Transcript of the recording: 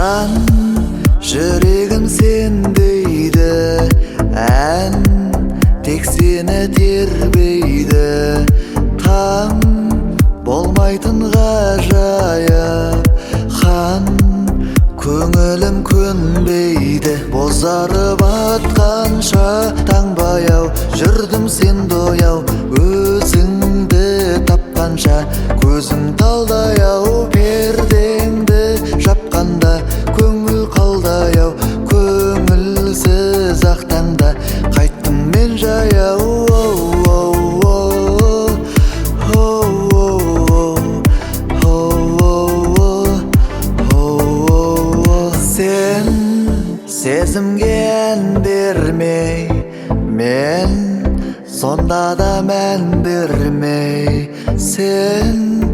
Қан жүрегім сен дейді, ән тек сені тербейді. Таң болмайтын ғажайып хан көңілім көнбейді. Бозарып атқанша таң баяу, жүрдім сен дояу, өзіңді тапқанша. Көзің талдай-ау, пердеңді жапқанда, көңіл қалдай-ау, көңілсіз ақ таңда. Қайттым мен жаяу, сен сезімге ән бермей, мен сонда да мән бермей. Сен